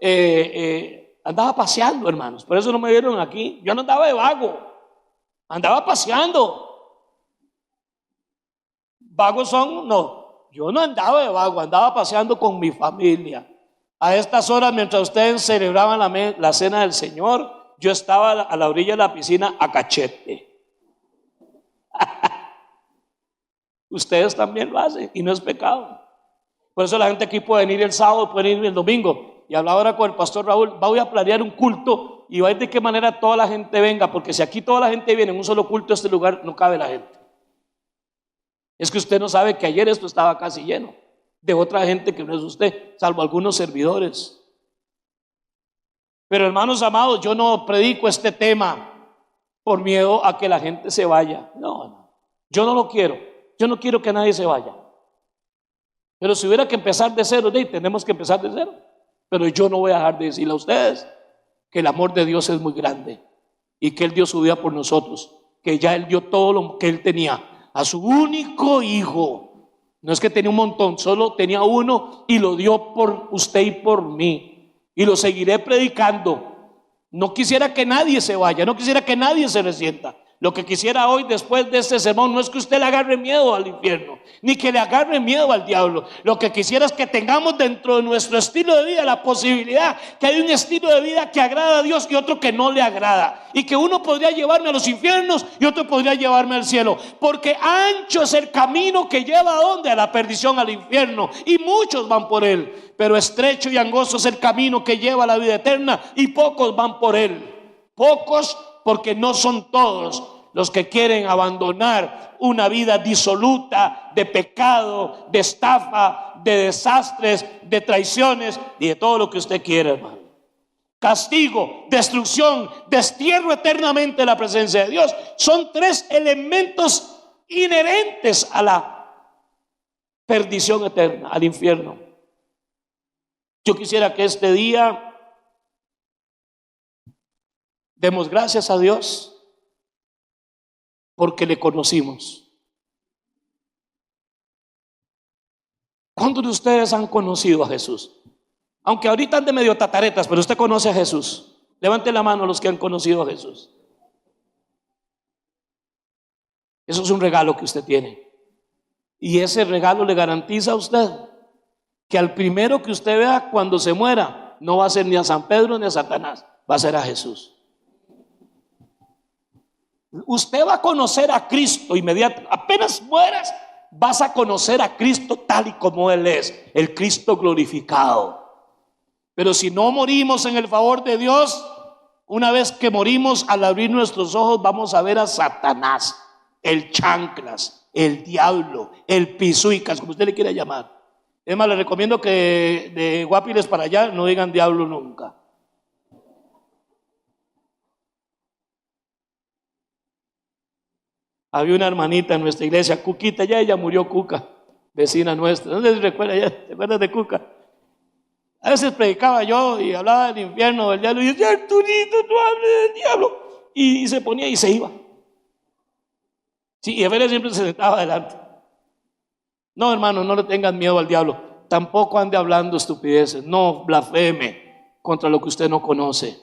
andaba paseando, hermanos. Por eso no me vieron aquí. Yo no andaba de vago, andaba paseando. Vagos son, no, yo no andaba de vago, andaba paseando con mi familia. A estas horas, mientras ustedes celebraban la cena del Señor, yo estaba a la orilla de la piscina a cachete. Ustedes también lo hacen y no es pecado. Por eso la gente aquí puede venir el sábado, puede venir el domingo. Y hablaba ahora con el pastor Raúl, voy a planear un culto y va a ver de qué manera toda la gente venga, porque si aquí toda la gente viene en un solo culto, este lugar no cabe la gente. Es que usted no sabe que ayer esto estaba casi lleno de otra gente que no es usted, salvo algunos servidores. Pero hermanos amados, yo no predico este tema por miedo a que la gente se vaya. No, yo no lo quiero. Yo no quiero que nadie se vaya. Pero si hubiera que empezar de cero, tenemos que empezar de cero. Pero yo no voy a dejar de decirle a ustedes que el amor de Dios es muy grande y que Él dio su vida por nosotros, que ya Él dio todo lo que Él tenía, a su único hijo. No es que tenía un montón, solo tenía uno y lo dio por usted y por mí. Y lo seguiré predicando. No quisiera que nadie se vaya, no quisiera que nadie se resienta. Lo que quisiera hoy, después de este sermón, no es que usted le agarre miedo al infierno, ni que le agarre miedo al diablo. Lo que quisiera es que tengamos dentro de nuestro estilo de vida la posibilidad que hay un estilo de vida que agrada a Dios y otro que no le agrada. Y que uno podría llevarme a los infiernos y otro podría llevarme al cielo. Porque ancho es el camino que lleva ¿a dónde? A la perdición, al infierno. Y muchos van por él. Pero estrecho y angosto es el camino que lleva a la vida eterna y pocos van por él. Pocos, porque no son todos los que quieren abandonar una vida disoluta de pecado, de estafa, de desastres, de traiciones y de todo lo que usted quiera, hermano. Castigo, destrucción, destierro eternamente de la presencia de Dios. Son tres elementos inherentes a la perdición eterna, al infierno. Yo quisiera que este día demos gracias a Dios porque le conocimos. ¿Cuántos de ustedes han conocido a Jesús? Aunque ahorita ande medio tataretas, pero usted conoce a Jesús. Levante la mano los que han conocido a Jesús. Eso es un regalo que usted tiene. Y ese regalo le garantiza a usted que al primero que usted vea cuando se muera, no va a ser ni a San Pedro ni a Satanás, va a ser a Jesús. Usted va a conocer a Cristo inmediatamente. Apenas mueras, vas a conocer a Cristo tal y como Él es, el Cristo glorificado. Pero si no morimos en el favor de Dios, una vez que morimos, al abrir nuestros ojos vamos a ver a Satanás, el chanclas, el diablo, el pisuicas, como usted le quiera llamar. Es más, le recomiendo que de Guapiles para allá no digan diablo nunca. Había una hermanita en nuestra iglesia, Cuquita, ya ella murió, Cuca, vecina nuestra. ¿No se recuerda? ¿Te acuerdas de Cuca? A veces predicaba yo y hablaba del infierno, del diablo, y decía, Arturito, no hables del diablo. Y se ponía y se iba. Sí, y a veces siempre se sentaba adelante. No, hermano, no le tengan miedo al diablo. Tampoco ande hablando estupideces. No blasfeme contra lo que usted no conoce.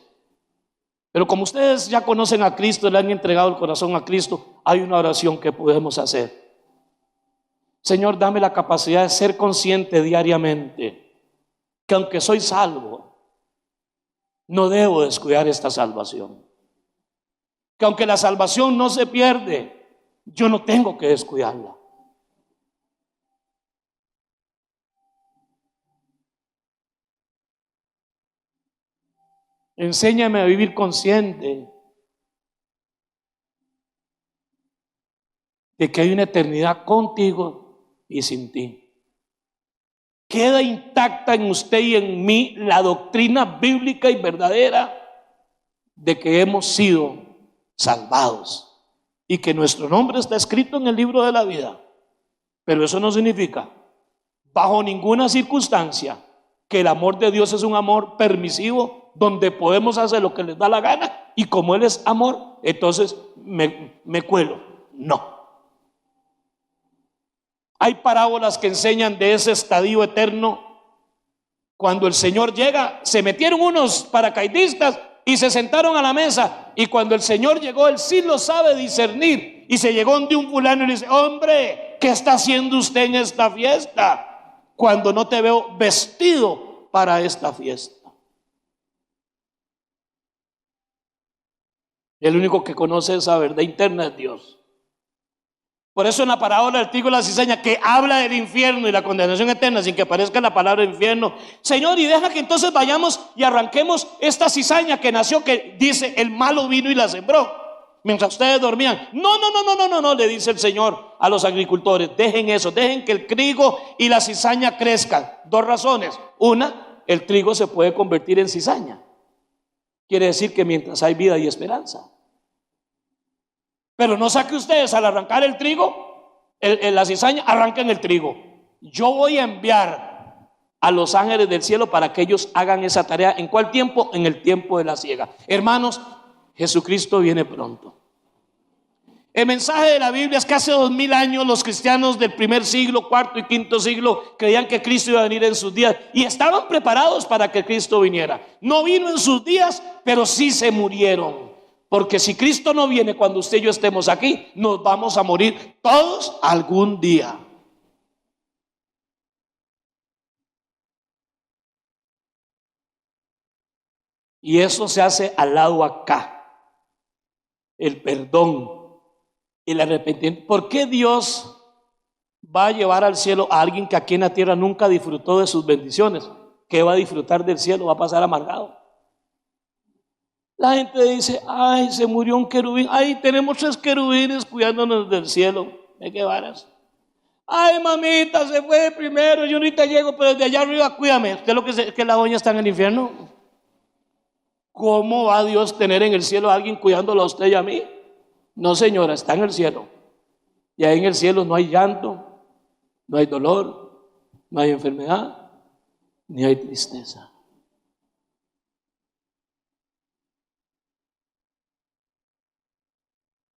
Pero como ustedes ya conocen a Cristo, le han entregado el corazón a Cristo, hay una oración que podemos hacer. Señor, dame la capacidad de ser consciente diariamente que aunque soy salvo, no debo descuidar esta salvación. Que aunque la salvación no se pierde, yo no tengo que descuidarla. Enséñame a vivir consciente de que hay una eternidad contigo y sin ti. Queda intacta en usted y en mí la doctrina bíblica y verdadera de que hemos sido salvados y que nuestro nombre está escrito en el libro de la vida. Pero eso no significa, bajo ninguna circunstancia, que el amor de Dios es un amor permisivo donde podemos hacer lo que les da la gana, y como Él es amor, entonces me cuelo. No. Hay parábolas que enseñan de ese estadio eterno. Cuando el Señor llega, se metieron unos paracaidistas y se sentaron a la mesa. Y cuando el Señor llegó, Él sí lo sabe discernir. Y se llegó de un fulano y le dice: hombre, ¿qué está haciendo usted en esta fiesta? Cuando no te veo vestido para esta fiesta. El único que conoce esa verdad interna es Dios. Por eso en la parábola del trigo y la cizaña, que habla del infierno y la condenación eterna sin que aparezca la palabra infierno: Señor, y deja que entonces vayamos y arranquemos esta cizaña que nació, que dice el malo vino y la sembró mientras ustedes dormían. No, le dice el Señor a los agricultores: dejen eso, dejen que el trigo y la cizaña crezcan. Dos razones: una, el trigo se puede convertir en cizaña, quiere decir que mientras hay vida hay esperanza. Pero no saque ustedes al arrancar el trigo, la cizaña, arranquen el trigo. Yo voy a enviar a los ángeles del cielo para que ellos hagan esa tarea. ¿En cuál tiempo? En el tiempo de la siega. Hermanos, Jesucristo viene pronto. El mensaje de la Biblia es que hace 2000 años los cristianos del primer siglo, cuarto y quinto siglo, creían que Cristo iba a venir en sus días y estaban preparados para que Cristo viniera. No vino en sus días, pero sí se murieron. Porque si Cristo no viene cuando usted y yo estemos aquí, nos vamos a morir todos algún día. Y eso se hace al lado acá: el perdón, el arrepentimiento. ¿Por qué Dios va a llevar al cielo a alguien que aquí en la tierra nunca disfrutó de sus bendiciones? ¿Qué va a disfrutar del cielo? Va a pasar amargado. La gente dice: ay, se murió un querubín. Ay, tenemos 3 querubines cuidándonos del cielo. ¿De qué varas? Ay, mamita, se fue primero, yo ahorita llego, pero desde allá arriba cuídame. ¿Usted lo que es que la doña está en el infierno? ¿Cómo va Dios tener en el cielo a alguien cuidándolo a usted y a mí? No, señora, está en el cielo. Y ahí en el cielo no hay llanto, no hay dolor, no hay enfermedad, ni hay tristeza.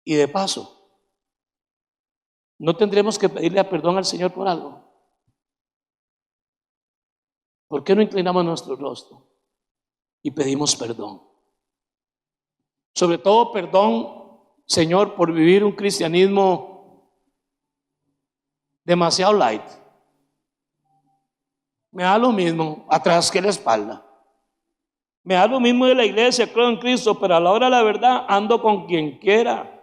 Y de paso, ¿no tendremos que pedirle perdón al Señor por algo? ¿Por qué no inclinamos nuestro rostro y pedimos perdón? Sobre todo perdón, Señor, por vivir un cristianismo demasiado light. Me da lo mismo atrás que la espalda. Me da lo mismo de la iglesia, creo en Cristo, pero a la hora de la verdad ando con quien quiera.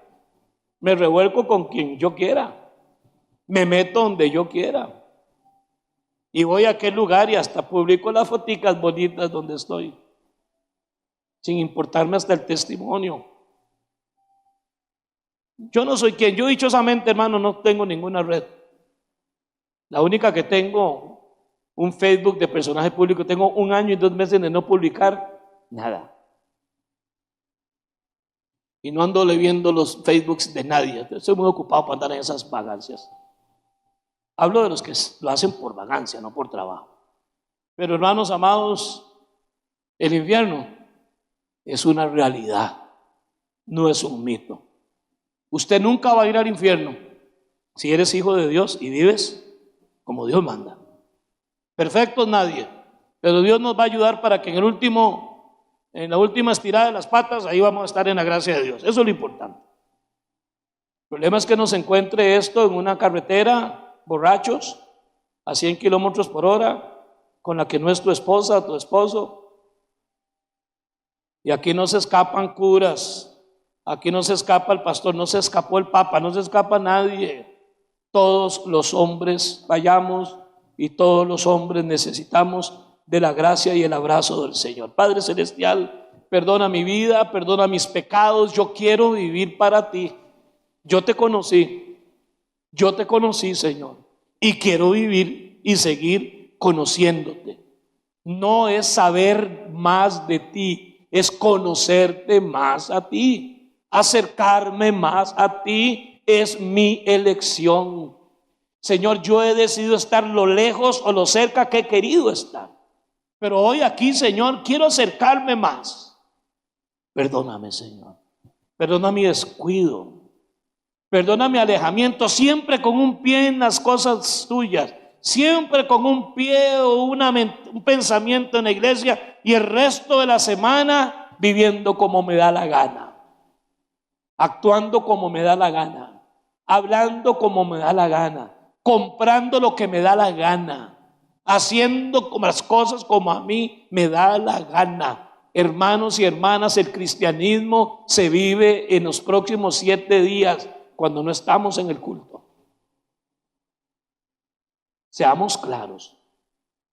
Me revuelco con quien yo quiera. Me meto donde yo quiera. Y voy a aquel lugar y hasta publico las foticas bonitas donde estoy, sin importarme hasta el testimonio. Yo no soy quien. Yo dichosamente, hermano, no tengo ninguna red. La única que tengo, un Facebook de personaje público. Tengo 1 año y 2 meses de no publicar nada. Y no ando viendo los Facebooks de nadie. Estoy muy ocupado para andar en esas vagancias. Hablo de los que lo hacen por vagancia, no por trabajo. Pero hermanos amados, el infierno es una realidad, no es un mito. Usted nunca va a ir al infierno si eres hijo de Dios y vives como Dios manda. Perfectos nadie, pero Dios nos va a ayudar para que en la última estirada de las patas, ahí vamos a estar en la gracia de Dios. Eso es lo importante. El problema es que nos encuentre esto en una carretera, borrachos, a 100 kilómetros por hora, con la que no es tu esposa o tu esposo. Y aquí no se escapan curas, aquí no se escapa el pastor, no se escapó el papa, no se escapa nadie. Todos los hombres fallamos y todos los hombres necesitamos de la gracia y el abrazo del Señor. Padre celestial, perdona mi vida, perdona mis pecados. Yo quiero vivir para ti. Yo te conocí, Señor, y quiero vivir y seguir conociéndote. No es saber más de ti, es conocerte más a ti, acercarme más a ti. Es mi elección. Señor, yo he decidido estar lo lejos o lo cerca que he querido estar. Pero hoy aquí, Señor, quiero acercarme más. Perdóname, Señor. perdona mi descuido, perdona mi alejamiento, siempre con un pie en las cosas tuyas, siempre con un pie o un pensamiento en la iglesia y el resto de la semana viviendo como me da la gana, actuando como me da la gana, hablando como me da la gana, comprando lo que me da la gana, haciendo las cosas como a mí me da la gana. Hermanos y hermanas, el cristianismo se vive en los próximos 7 días cuando no estamos en el culto. Seamos claros.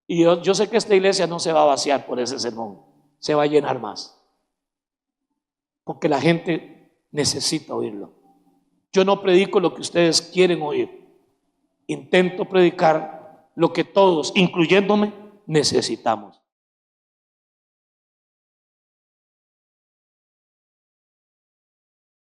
Y yo sé que esta iglesia no se va a vaciar por ese sermón, se va a llenar más, porque la gente necesita oírlo. Yo no predico lo que ustedes quieren oír, intento predicar lo que todos, incluyéndome, necesitamos.